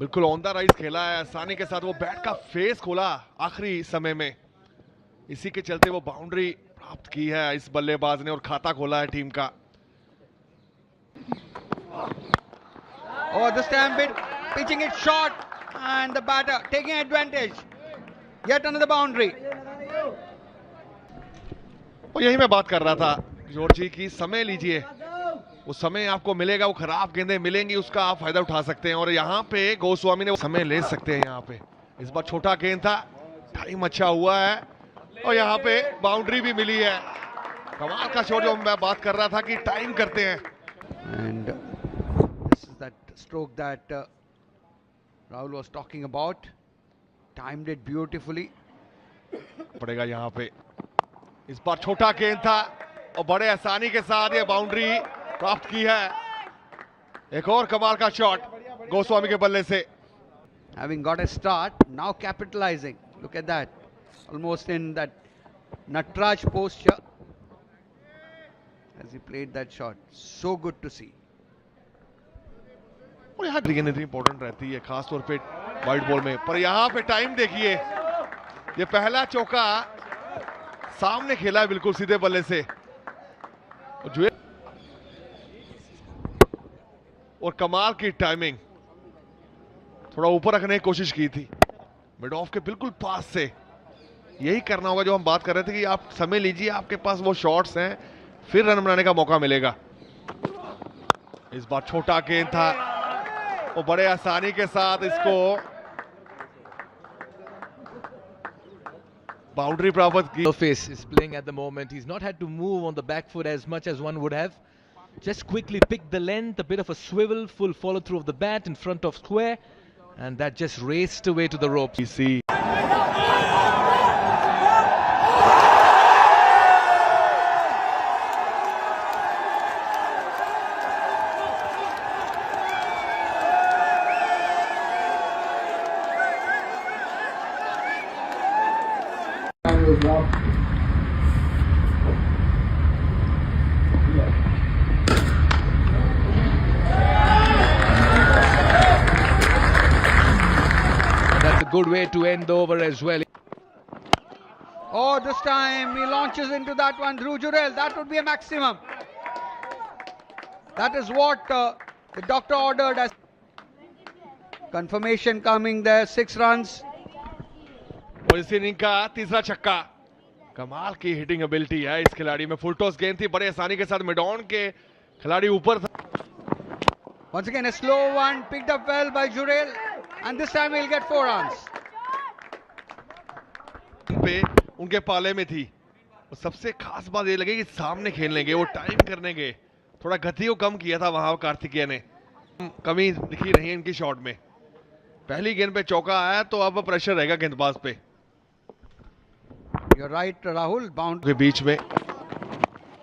बिल्कुल on the rise खेला है, आसानी के साथ वो बैट का फेस खोला आखिरी समय में, इसी के चलते वो बाउंड्री प्राप्त की है इस बल्लेबाज ने और खाता खोला है टीम का। Oh, this time pitching it short and the batter taking advantage. Yet another boundary. और यही मैं बात कर रहा था जॉर्ज जी की, समय लीजिए, वो समय आपको मिलेगा, वो खराब गेंदें मिलेंगी उसका आप फायदा उठा सकते हैं। और यहाँ पे गोस्वामी ने वो समय ले सकते हैं। यहाँ पे इस बार छोटा गेंद था, टाइम अच्छा हुआ है और यहाँ पे बाउंड्री भी मिली है। कमाल का शॉट जो मैं बात कर रहा था कि टाइम करते हैं। And this is that stroke that Rahul was talking about. Timed it beautifully. पड़ेगा यहाँ पे, इस बार छोटा गेंद था और बड़े आसानी के साथ ये बाउंड्री प्राप्त की है। एक और कमाल का शॉट गोस्वामी के बल्ले से। Having got a start, now capitalizing. Look at that. Almost in that Natraj posture as he played that shot. So good to see. और यहाँ गेंद इतनी इंपॉर्टेंट रहती है खासतौर पे वाइड बॉल में, पर यहाँ पे टाइम देखिए, ये पहला चौका सामने खेला है बिल्कुल सीधे बल्ले से और कमाल की टाइमिंग, थोड़ा ऊपर रखने की कोशिश की थी मिड ऑफ के बिल्कुल पास से। यही करना होगा जो हम बात कर रहे थे कि आप समय लीजिए, आपके पास वो शॉट्स हैं, फिर रन बनाने का मौका मिलेगा। इस बार छोटा गेंद था और बड़े आसानी के साथ इसको बाउंड्री प्राप्त की। Surface is playing at the moment. He's not had to move on the back foot as much as one would have. Just quickly pick the length, a bit of a swivel, full follow through of the bat in front of square, and that just raced away to the ropes. You see. Good way to end the over as well. Oh, this time he launches into that one. Dhruv Jurel, that would be a maximum. That is what the doctor ordered as confirmation coming there. 6 runs. और इस inning का तीसरा छक्का, कमाल की hitting ability है इस खिलाड़ी में। फुल टॉस गेंद थी, बड़े आसानी के साथ मिड ऑन के खिलाड़ी ऊपर था। Once again a slow one picked up well by Jurel, and this time he'll get 4 runs. पे उनके पाले में थी, और सबसे खास बात ये लगी कि सामने खेलने गए, वो टाइम करने गए, थोड़ा गति को कम किया था वहां कार्तिकेय ने। कमी दिखी नहीं इनकी शॉट में। पहली गेंद पे चौका आया तो अब प्रेशर रहेगा गेंदबाज पे। You're right, Rahul. Bound के बीच में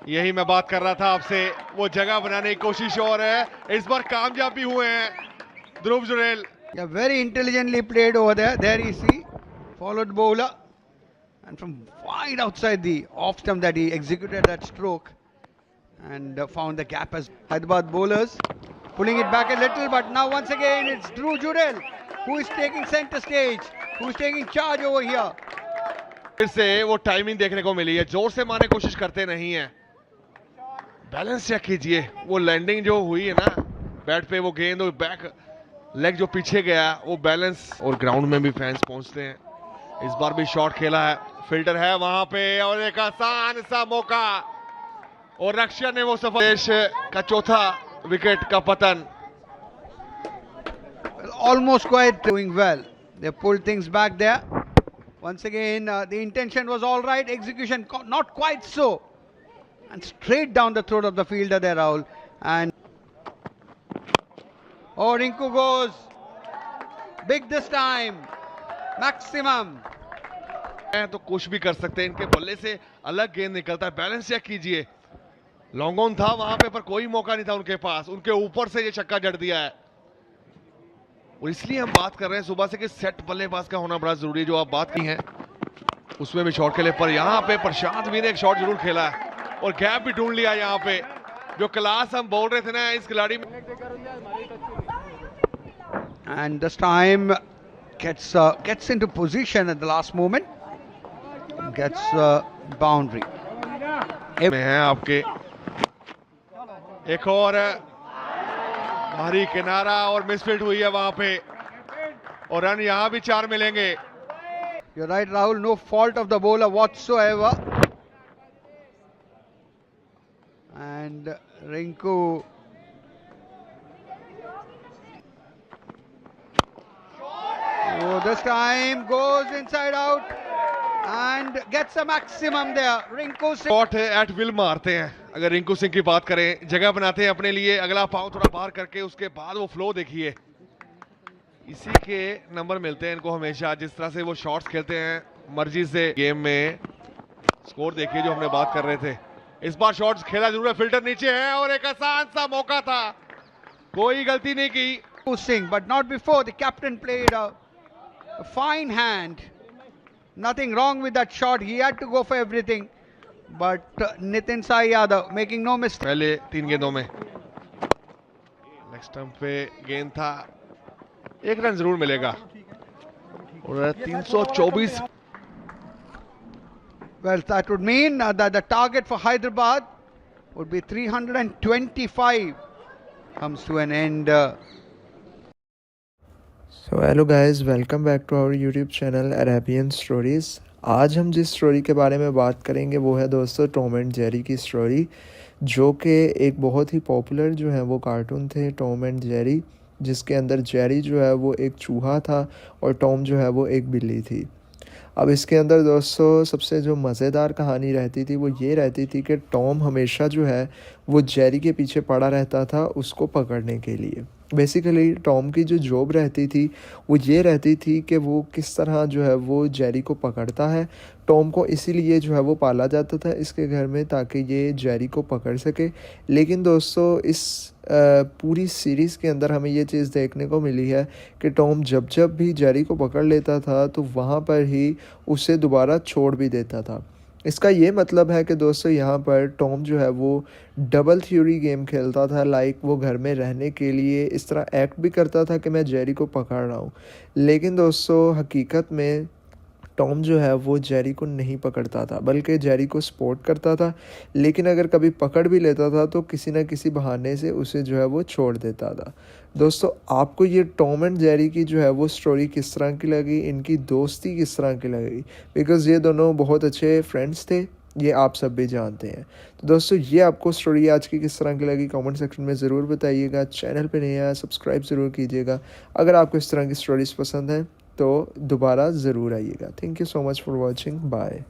यही मैं बात कर रहा था आपसे, वो जगह बनाने की कोशिश और है, इस बार कामयाब भी हुए हैं ध्रुव Jurel. Yeah, very intelligently played over there. There you see, followed bowler, and from wide outside the off stump that he executed that stroke and found the gap as Hyderabad bowlers pulling it back a little. But now once again it's Dhruv Jurel who is taking center stage, who is taking charge over here. फिर से वो timing देखने को मिली है, जोर से मारने की कोशिश करते नहीं है, बैलेंस चेक कीजिए, वो लैंडिंग जो हुई है ना बैट पे, वो गेंद और बैक लेग जो पीछे गया, वो बैलेंस। और ग्राउंड में भी फैंस पहुंचते हैं। इस बार भी शॉट खेला है, फिल्टर है वहां पे और एक आसान सा मौका, और रक्षा ने वो सफल, देश का चौथा विकेट का पतन। Almost quite doing well. They pulled things back there. Once again, the intention was all right, execution not quite so. And straight down the throat of the fielder there, Rahul. And oh, Rinku goes big this time. Maximum. तो कुछ भी कर सकते हैं, इनके बल्ले से अलग गेंद निकलता है, बैलेंस चेक कीजिए। लॉन्ग ऑन था वहां पे, पर कोई मौका नहीं था उनके पास, उनके ऊपर से ये छक्का जड़ दिया है। और इसलिए हम बात कर रहे हैं सुबह से कि सेट बल्लेबाज का होना बड़ा जरूरी है, जो आप बात की है उसमें भी शॉट खेले। पर यहाँ पे प्रशांत भी ने एक शॉट जरूर खेला है और गैप भी ढूंढ लिया यहाँ पे, जो क्लास हम बोल रहे थे ना इस खिलाड़ी में। and this time gets into position at the last moment, gets boundary. में हैं आपके एक और भारी किनारा और मिसफील्ड हुई है वहां पे और रन यहां भी 4 मिलेंगे. You're right, Rahul. No fault of the bowler whatsoever. And Rinku. Oh, this time goes inside out and gets a maximum there. Rinku Singh. Shot at will मारते हैं. अगर रिंकू सिंह की बात करें, जगह बनाते हैं अपने लिए, अगला पांव थोड़ा बाहर करके उसके बाद वो फ्लो देखिए. इसी के नंबर मिलते हैं इनको हमेशा, जिस तरह से वो शॉट्स खेलते हैं मर्जी से. गेम में स्कोर देखिए जो हमने बात कर रहे थे. इस बार शॉट्स खेला जरूर है, फिल्टर नीचे है और एक आसान सा मौका था, कोई गलती नहीं की. Singh, but not before. The captain played a fine hand. Nothing wrong with that shot. He had to go for everything. But Nitin Sai Yadav making no mistake. पहले 3 गेंदों में लेग स्टंप पे गेंद था, 1 रन जरूर मिलेगा. और 324. Well, that would mean that the target for Hyderabad would be 325. Comes to an end. So hello guys, welcome back to our YouTube channel Arabian stories. आज हम जिस स्टोरी के बारे में बात करेंगे वो है दोस्तों टॉम एंड जेरी की स्टोरी, जो कि एक बहुत ही पॉपुलर जो है वो कार्टून थे टॉम एंड जेरी, जिसके अंदर जेरी जो है वो एक चूहा था और टॉम जो है वो एक बिल्ली थी. अब इसके अंदर दोस्तों सबसे जो मज़ेदार कहानी रहती थी वो ये रहती थी कि टॉम हमेशा जो है वो जेरी के पीछे पड़ा रहता था उसको पकड़ने के लिए. बेसिकली टॉम की जो जॉब रहती थी वो ये रहती थी कि वो किस तरह जो है वो जेरी को पकड़ता है. टॉम को इसीलिए जो है वो पाला जाता था इसके घर में ताकि ये जेरी को पकड़ सके. लेकिन दोस्तों इस पूरी सीरीज़ के अंदर हमें ये चीज़ देखने को मिली है कि टॉम जब जब भी जेरी को पकड़ लेता था तो वहाँ पर ही उसे दोबारा छोड़ भी देता था. इसका ये मतलब है कि दोस्तों यहाँ पर टॉम जो है वो डबल थ्योरी गेम खेलता था. लाइक वो घर में रहने के लिए इस तरह एक्ट भी करता था कि मैं जेरी को पकड़ रहा हूँ, लेकिन दोस्तों हकीकत में टॉम जो है वो जेरी को नहीं पकड़ता था बल्कि जेरी को सपोर्ट करता था. लेकिन अगर कभी पकड़ भी लेता था तो किसी न किसी बहाने से उसे जो है वो छोड़ देता था. दोस्तों आपको ये टॉम एंड जेरी की जो है वो स्टोरी किस तरह की लगी, इनकी दोस्ती किस तरह की लगी, बिकॉज़ ये दोनों बहुत अच्छे फ्रेंड्स थे, ये आप सब भी जानते हैं. तो दोस्तों ये आपको स्टोरी आज की किस तरह की लगी कमेंट सेक्शन में ज़रूर बताइएगा. चैनल पे नए आया सब्सक्राइब ज़रूर कीजिएगा. अगर आपको इस तरह की स्टोरीज़ पसंद हैं तो दोबारा ज़रूर आइएगा. Thank you so much for watching. Bye.